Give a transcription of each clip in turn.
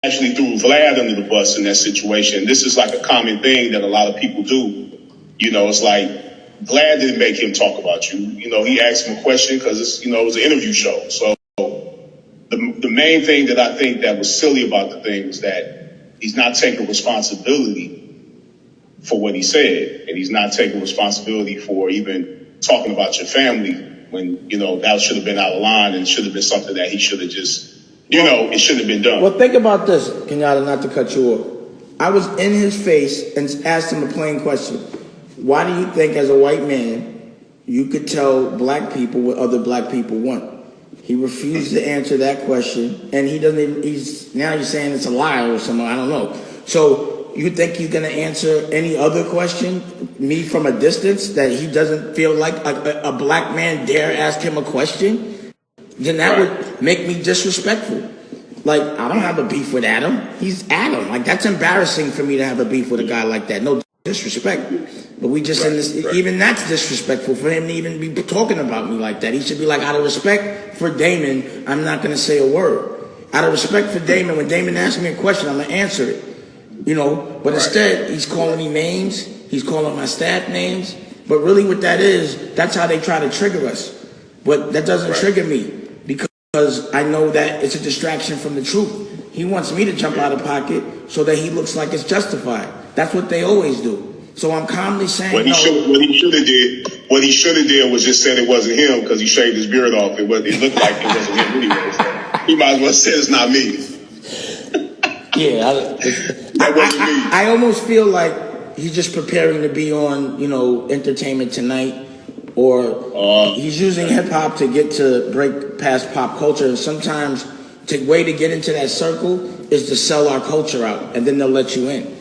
actually threw Vlad under the bus in that situation. This is like a common thing that a lot of people do. You know, it's like Vlad didn't make him talk about you. You know, he asked him a question because it's, you know, it was an interview show. So the main thing that I think that was silly about the thing is that he's not taking responsibility for what he said, and he's not taking responsibility for even talking about your family when, you know, that should have been out of line and should have been something that he should have just, you know, it shouldn't have been done. Well, think about this, Kenyatta, not to cut you off. I was in his face and asked him a plain question. Why do you think, as a white man, you could tell black people what other black people want? He refused to answer that question, and he doesn't even, he's saying it's a lie or something, I don't know. So you think he's going to answer any other question, me from a distance, that he doesn't feel like a black man dare ask him a question? Then that would make me disrespectful. Like, I don't have a beef with Adam. He's Adam. Like, that's embarrassing for me to have a beef with a guy like that. No disrespect. But we just in this, even that's disrespectful for him to even be talking about me like that. He should be like, out of respect for Damon, I'm not going to say a word. Out of respect for Damon, when Damon asks me a question, I'm going to answer it. You know, but instead, he's calling me names. He's calling my staff names. But really what that is, that's how they try to trigger us. But that doesn't trigger me. Because I know that it's a distraction from the truth. He wants me to jump out of pocket so that he looks like it's justified. That's what they always do. So I'm calmly saying what he should have did was just said it wasn't him because he shaved his beard off. It looked like it wasn't him anyway. So he might as well say it's not me. Yeah, that wasn't me. I almost feel like he's just preparing to be on, you know, Entertainment Tonight. Or he's using hip-hop to get to break past pop culture. And sometimes the way to get into that circle is to sell our culture out, and then they'll let you in.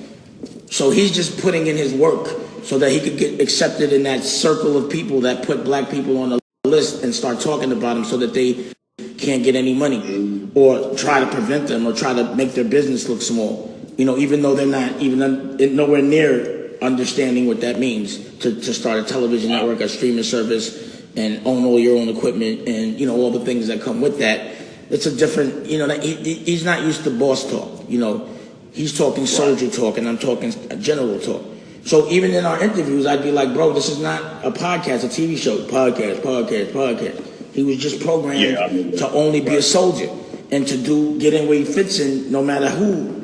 So he's just putting in his work so that he could get accepted in that circle of people that put black people on the list and start talking about them so that they can't get any money or try to prevent them or try to make their business look small. You know, even though they're not even nowhere near understanding what that means to start a television network, a streaming service, and own all your own equipment, and, you know, all the things that come with that. It's a different, you know, he's not used to boss talk. You know, he's talking soldier talk, and I'm talking general talk. So even in our interviews, I'd be like, bro, this is not a podcast, a TV show. Podcast. He was just programmed to only be a soldier and to get in where he fits in, no matter who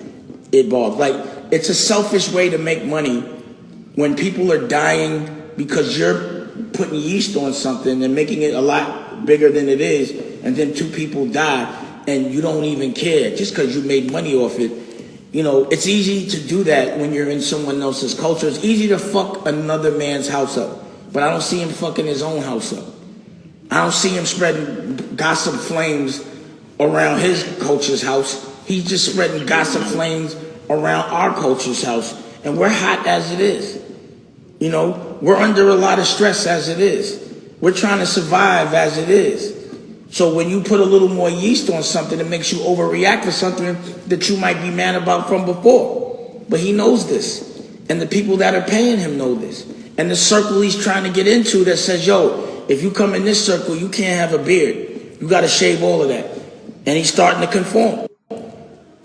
it involves. Like, it's a selfish way to make money when people are dying because you're putting yeast on something and making it a lot bigger than it is, and then 2 people die and you don't even care just because you made money off it. You know, it's easy to do that when you're in someone else's culture. It's easy to fuck another man's house up, but I don't see him fucking his own house up. I don't see him spreading gossip flames around his culture's house. He's just spreading gossip flames around our culture's house, and we're hot as it is. You know, we're under a lot of stress as it is. We're trying to survive as it is. So when you put a little more yeast on something, it makes you overreact to something that you might be mad about from before. But he knows this. And the people that are paying him know this. And the circle he's trying to get into that says, yo, if you come in this circle, you can't have a beard. You got to shave all of that. And he's starting to conform.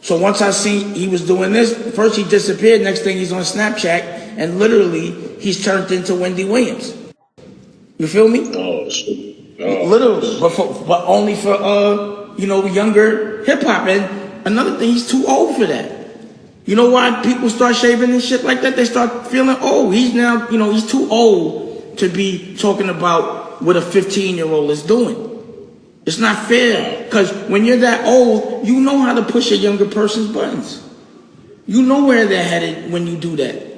So once I see he was doing this, first he disappeared, next thing he's on Snapchat, and literally he's turned into Wendy Williams. You feel me? Oh, shit. Oh. Literally, but only for you know, younger hip hop. And another thing, he's too old for that. You know why people start shaving and shit like that? They start feeling old. He's now, you know, he's too old to be talking about what a 15-year-old is doing. It's not fair, because when you're that old, you know how to push a younger person's buttons. You know where they're headed when you do that.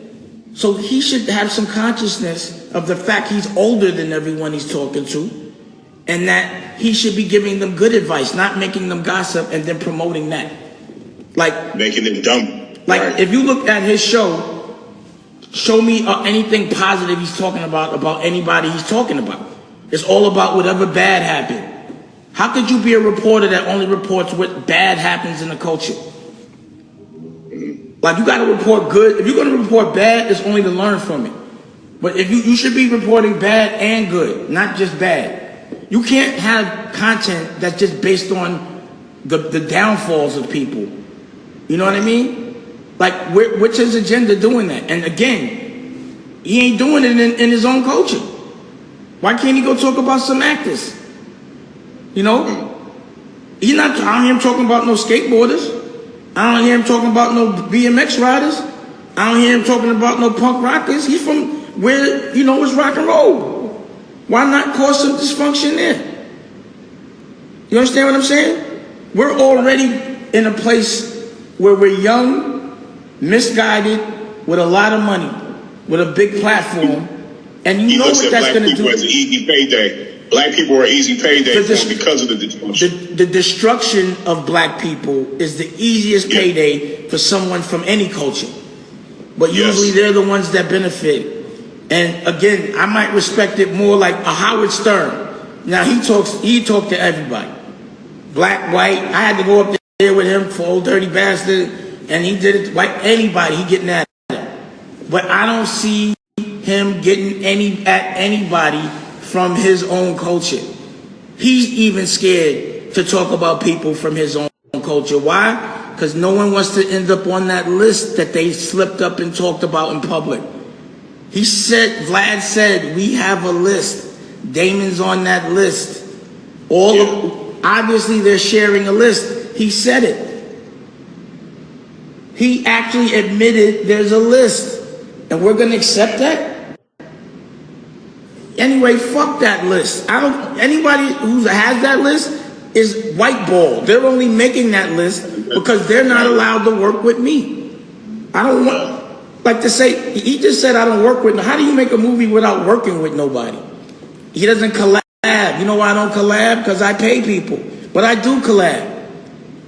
So he should have some consciousness of the fact he's older than everyone he's talking to, and that he should be giving them good advice, not making them gossip and then promoting that. Like making them dumb. Like, if you look at his show, show me anything positive he's talking about anybody he's talking about. It's all about whatever bad happened. How could you be a reporter that only reports what bad happens in the culture? Like, you got to report good. If you're going to report bad, it's only to learn from it. But if you should be reporting bad and good, not just bad. You can't have content that's just based on the downfalls of people. You know what I mean? Like, what's his agenda doing that? And again, he ain't doing it in his own culture. Why can't he go talk about some actors? You know? He's not, I don't hear him talking about no skateboarders. I don't hear him talking about no BMX riders. I don't hear him talking about no punk rockers. He's from where, you know, it's rock and roll. Why not cause some dysfunction there? You understand what I'm saying? We're already in a place where we're young, misguided, with a lot of money, with a big platform, and you know what that's going to do. Black people as an easy payday. Black people are easy payday because of the destruction. The destruction of black people is the easiest payday for someone from any culture. But usually they're the ones that benefit. And again, I might respect it more like a Howard Stern. Now he talked to everybody. Black, white. I had to go up there with him for Old Dirty Bastard, and he did it like anybody, he getting at it. But I don't see him getting at anybody from his own culture. He's even scared to talk about people from his own culture. Why? Because no one wants to end up on that list that they slipped up and talked about in public. Vlad said, we have a list. Damon's on that list. Obviously they're sharing a list. He said it. He actually admitted there's a list. And we're gonna accept that? Anyway, fuck that list. Anybody who has that list is whiteball. They're only making that list because they're not allowed to work with me. I don't want, like to say, he just said I don't work with, how do you make a movie without working with nobody? He doesn't collab. You know why I don't collab? Because I pay people. But I do collab.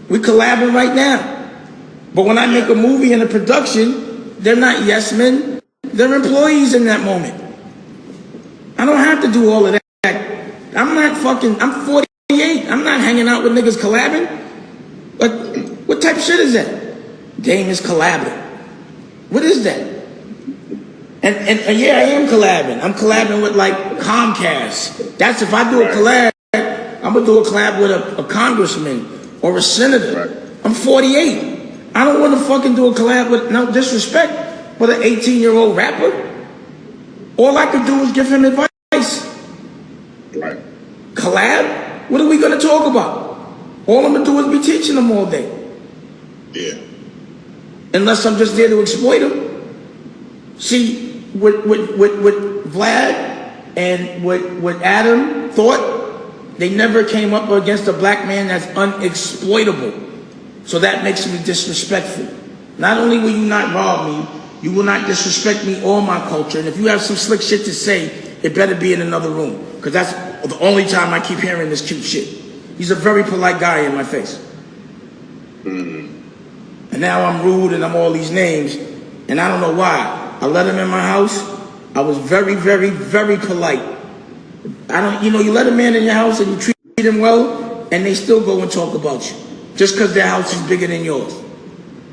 We collabing right now. But when I make a movie and a production, they're not yes men. They're employees in that moment. I don't have to do all of that. I'm 48. I'm not hanging out with niggas collabing. But what type of shit is that? Dame is collabing. What is that? And yeah, I am collabing. I'm collabing with like Comcast. That's if I do a collab, I'm gonna do a collab with a congressman or a senator. I'm 48. I don't want to fucking do a collab with, no disrespect, with an 18-year-old rapper. All I could do is give him advice. Right. Collab? What are we gonna talk about? All I'm gonna do is be teaching them all day. Yeah. Unless I'm just there to exploit them. See, what Vlad and what Adam thought, they never came up against a black man that's unexploitable. So that makes me disrespectful. Not only will you not rob me, you will not disrespect me or my culture. And if you have some slick shit to say, it better be in another room. Because that's the only time I keep hearing this cute shit. He's a very polite guy in my face. And now I'm rude and I'm all these names. And I don't know why. I let him in my house. I was very, very, very polite. You let a man in your house and you treat him well, and they still go and talk about you. Just because their house is bigger than yours.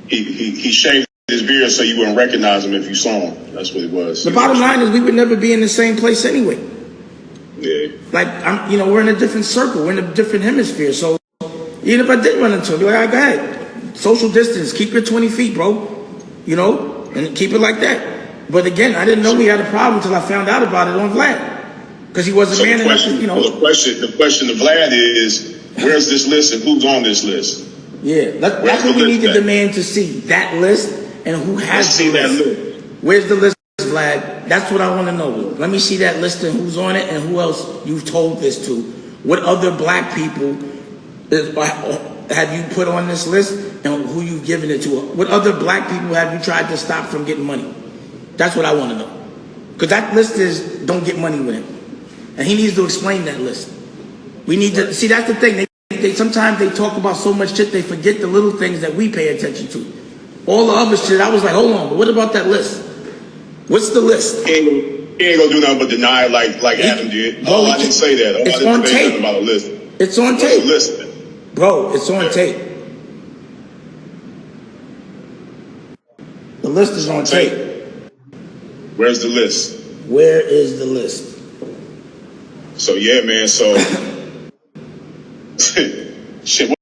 He shaved his beard so you wouldn't recognize him if you saw him. That's what it was. The bottom line is we would never be in the same place anyway. Yeah. Like, we're in a different circle. We're in a different hemisphere. So even if I did run into him, I'd be like, go ahead. Social distance. Keep your 20 feet, bro. And keep it like that. But again, I didn't know we had a problem until I found out about it on Vlad. Because he wasn't man enough to, The question to Vlad is, where's this list and who's on this list? Yeah, that's what we need to demand to see. That list and who has the list. Where's the list, Vlad? That's what I want to know. Let me see that list and who's on it and who else you've told this to. What other black people have you put on this list and who you've given it to? What other black people have you tried to stop from getting money? That's what I want to know. Because that list is don't get money with him. And he needs to explain that list. We need to, see, that's the thing. Sometimes they talk about so much shit, they forget the little things that we pay attention to. All the other shit, I was like, hold on, but what about that list? What's the list? He ain't gonna do nothing but deny like Adam did. I didn't say that. It's on tape. About a list. It's on tape. What's the list? Bro, it's on tape. The list is on tape. Where's the list? Where is the list? So yeah, man, so shit.